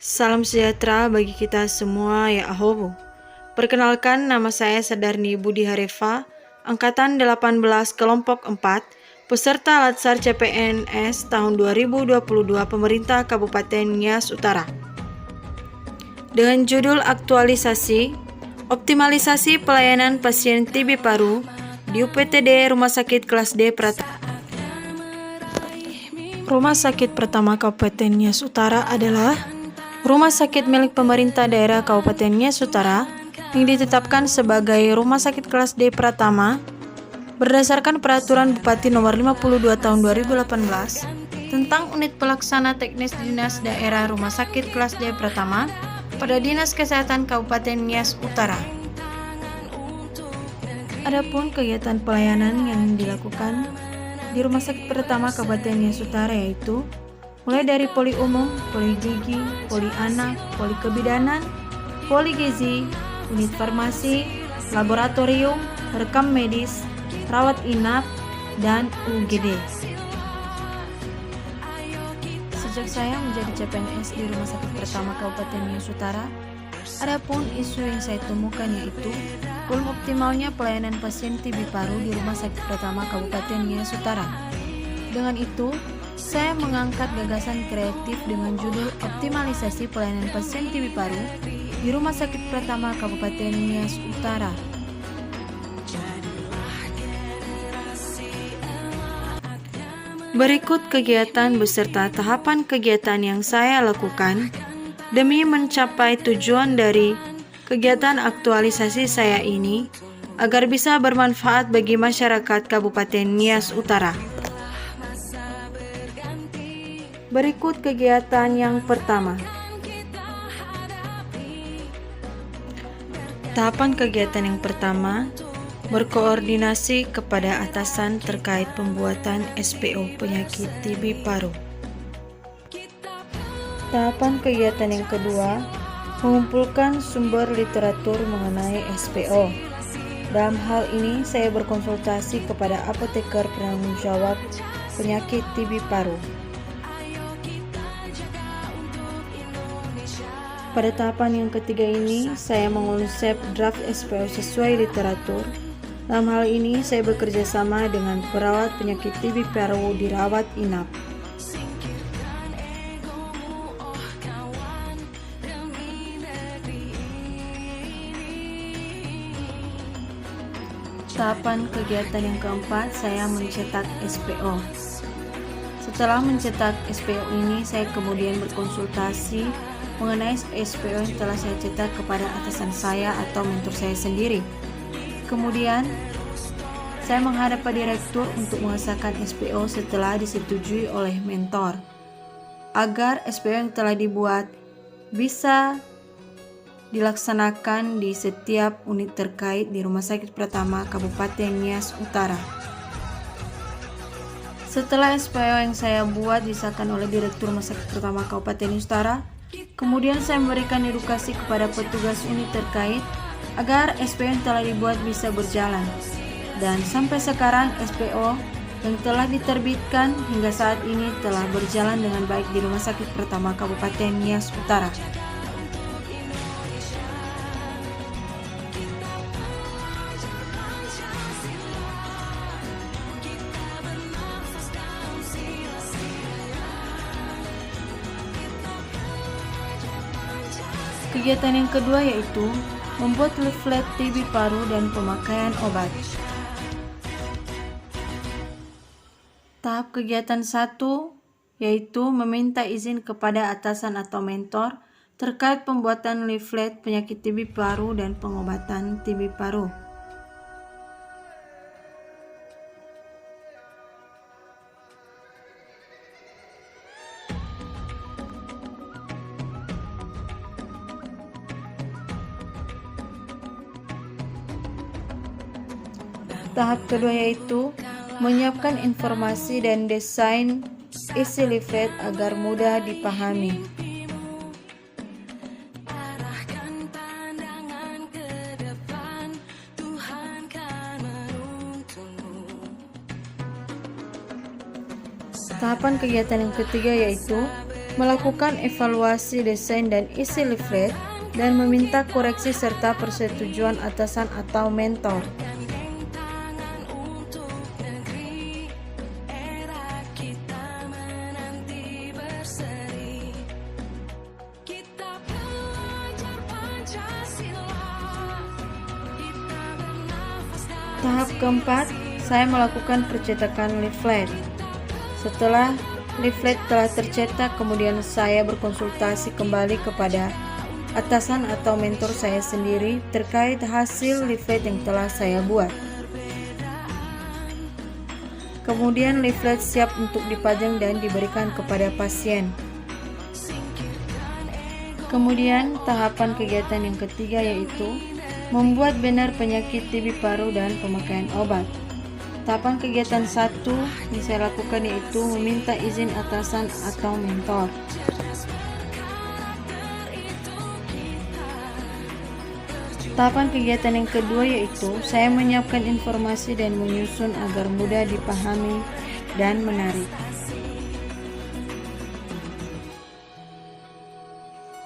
Salam sejahtera bagi kita semua ya Ahobo. Perkenalkan, nama saya Sadarni Budi Hareva, Angkatan 18 Kelompok 4, peserta Latsar CPNS tahun 2022 Pemerintah Kabupaten Nias Utara. Dengan judul aktualisasi, optimalisasi pelayanan pasien TB paru di UPTD Rumah Sakit Kelas D Pratama. Rumah Sakit Pertama Kabupaten Nias Utara adalah rumah sakit milik pemerintah daerah Kabupaten Nias Utara yang ditetapkan sebagai Rumah Sakit Kelas D Pratama berdasarkan Peraturan Bupati Nomor 52 Tahun 2018 tentang Unit Pelaksana Teknis Dinas Daerah Rumah Sakit Kelas D Pratama pada Dinas Kesehatan Kabupaten Nias Utara. Adapun kegiatan pelayanan yang dilakukan di Rumah Sakit Pertama Kabupaten Nias Utara yaitu mulai dari poli umum, poli gigi, poli anak, poli kebidanan, poli gizi, unit farmasi, laboratorium, rekam medis, rawat inap, dan UGD. Sejak saya menjadi CPNS di Rumah Sakit Pertama Kabupaten Nias Utara, adapun isu yang saya temukan yaitu belum optimalnya pelayanan pasien TB paru di Rumah Sakit Pertama Kabupaten Nias Utara. Dengan itu, saya mengangkat gagasan kreatif dengan judul optimalisasi pelayanan pasien TB paru di Rumah Sakit Pertama Kabupaten Nias Utara. Berikut kegiatan beserta tahapan kegiatan yang saya lakukan demi mencapai tujuan dari kegiatan aktualisasi saya ini agar bisa bermanfaat bagi masyarakat Kabupaten Nias Utara. Berikut kegiatan yang pertama. Tahapan kegiatan yang pertama, berkoordinasi kepada atasan terkait pembuatan SPO penyakit TB paru. Tahapan kegiatan yang kedua, mengumpulkan sumber literatur mengenai SPO. Dalam hal ini, saya berkonsultasi kepada apoteker penanggung jawab penyakit TB paru. Pada tahapan yang ketiga ini, saya mengonsep draft SPO sesuai literatur. Dalam hal ini, saya bekerja sama dengan perawat penyakit TB paru di rawat inap. Tahapan kegiatan yang keempat, saya mencetak SPO. Setelah mencetak SPO ini, saya kemudian berkonsultasi mengenai SPO yang telah saya cetak kepada atasan saya atau mentor saya sendiri. Kemudian, saya menghadap pada direktur untuk mengesahkan SPO setelah disetujui oleh mentor, agar SPO yang telah dibuat bisa dilaksanakan di setiap unit terkait di Rumah Sakit Pertama Kabupaten Nias Utara. Setelah SPO yang saya buat disahkan oleh Direktur Rumah Sakit Pertama Kabupaten Nias Utara, kemudian saya memberikan edukasi kepada petugas unit terkait agar SPO yang telah dibuat bisa berjalan. Dan sampai sekarang SPO yang telah diterbitkan hingga saat ini telah berjalan dengan baik di Rumah Sakit Pertama Kabupaten Nias Utara. Kegiatan yang kedua yaitu membuat leaflet TB paru dan pemakaian obat. Tahap kegiatan 1 yaitu meminta izin kepada atasan atau mentor terkait pembuatan leaflet penyakit TB paru dan pengobatan TB paru. Tahap kedua yaitu menyiapkan informasi dan desain isi leaflet agar mudah dipahami. Tahapan kegiatan yang ketiga yaitu melakukan evaluasi desain dan isi leaflet, dan meminta koreksi serta persetujuan atasan atau mentor. Tahap keempat, saya melakukan percetakan leaflet. Setelah leaflet telah tercetak, kemudian saya berkonsultasi kembali kepada atasan atau mentor saya sendiri terkait hasil leaflet yang telah saya buat. Kemudian leaflet siap untuk dipajang dan diberikan kepada pasien. Kemudian tahapan kegiatan yang ketiga yaitu membuat banner penyakit TB paru dan pemakaian obat. Tahapan kegiatan 1 yang saya lakukan yaitu meminta izin atasan atau mentor. Tahapan kegiatan yang kedua yaitu saya menyiapkan informasi dan menyusun agar mudah dipahami dan menarik.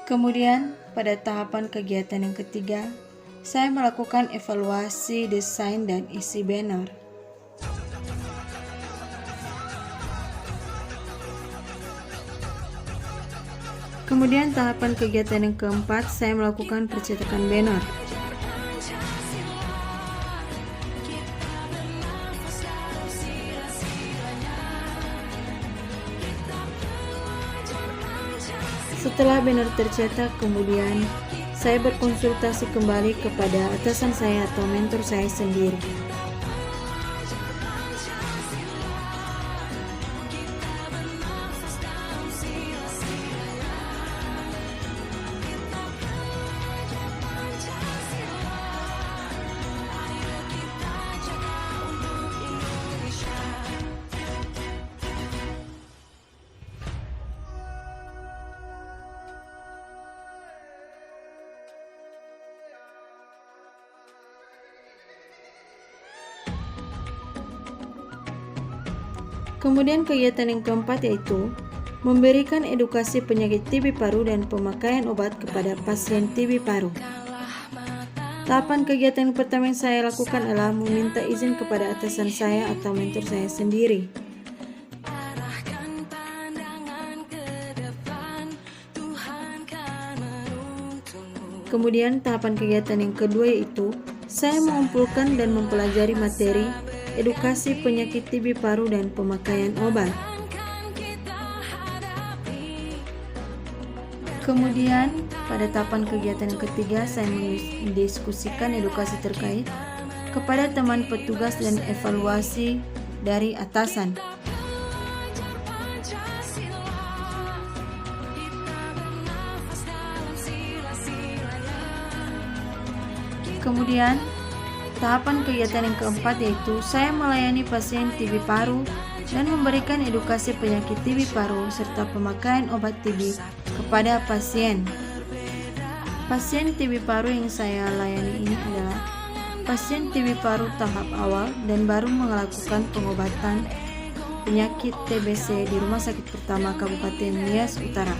Kemudian pada tahapan kegiatan yang ketiga, saya melakukan evaluasi desain dan isi banner. Kemudian tahapan kegiatan yang keempat, saya melakukan percetakan banner. Setelah banner tercetak, kemudian saya berkonsultasi kembali kepada atasan saya atau mentor saya sendiri. Kemudian kegiatan yang keempat yaitu memberikan edukasi penyakit TB paru dan pemakaian obat kepada pasien TB paru. Tahapan kegiatan pertama yang saya lakukan adalah meminta izin kepada atasan saya atau mentor saya sendiri. Kemudian tahapan kegiatan yang kedua yaitu saya mengumpulkan dan mempelajari materi edukasi penyakit TB paru dan pemakaian obat. Kemudian pada tahapan kegiatan yang ketiga, saya mendiskusikan edukasi terkait kepada teman petugas dan evaluasi dari atasan. Kemudian tahapan kegiatan yang keempat yaitu saya melayani pasien TB paru dan memberikan edukasi penyakit TB paru serta pemakaian obat TB kepada pasien. Pasien TB paru yang saya layani ini adalah pasien TB paru tahap awal dan baru melakukan pengobatan penyakit TBC di Rumah Sakit Pertama Kabupaten Nias Utara.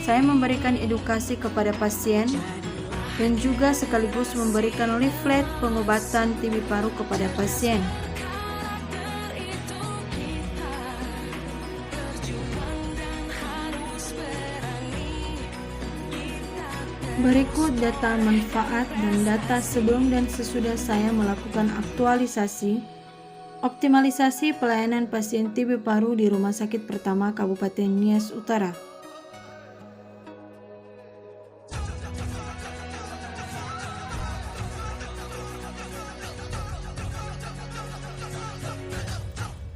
Saya memberikan edukasi kepada pasien dan juga sekaligus memberikan leaflet pengobatan TB paru kepada pasien. Berikut data manfaat dan data sebelum dan sesudah saya melakukan aktualisasi, optimalisasi pelayanan pasien TB paru di Rumah Sakit Pertama Kabupaten Nias Utara.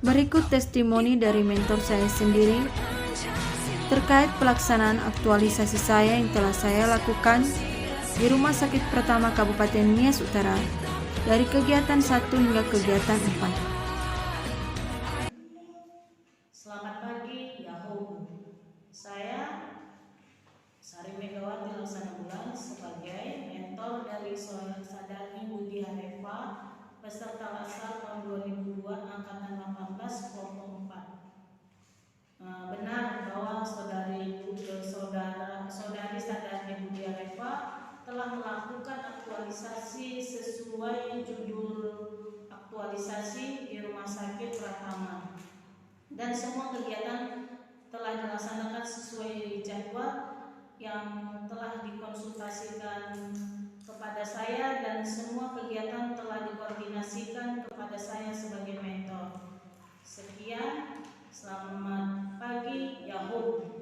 Berikut testimoni dari mentor saya sendiri terkait pelaksanaan aktualisasi saya yang telah saya lakukan di Rumah Sakit Pertama Kabupaten Nias Utara dari kegiatan 1 hingga kegiatan 4. Selamat pagi, Yahoo. Saya Sari Megawati Laksana Bulan sebagai mentor dari Sadani Budi Harefa, peserta asal tahun 2002 angkatan 18 kelompok 4. benar bahwa saudari Sadani Budi Areva telah melakukan aktualisasi sesuai judul aktualisasi di Rumah Sakit Pratama, dan semua kegiatan telah dilaksanakan sesuai jadwal yang telah dikonsultasikan kepada saya, dan semua kegiatan telah dikoordinasikan kepada saya sebagai mentor. Sekian, selamat pagi, Yahoo.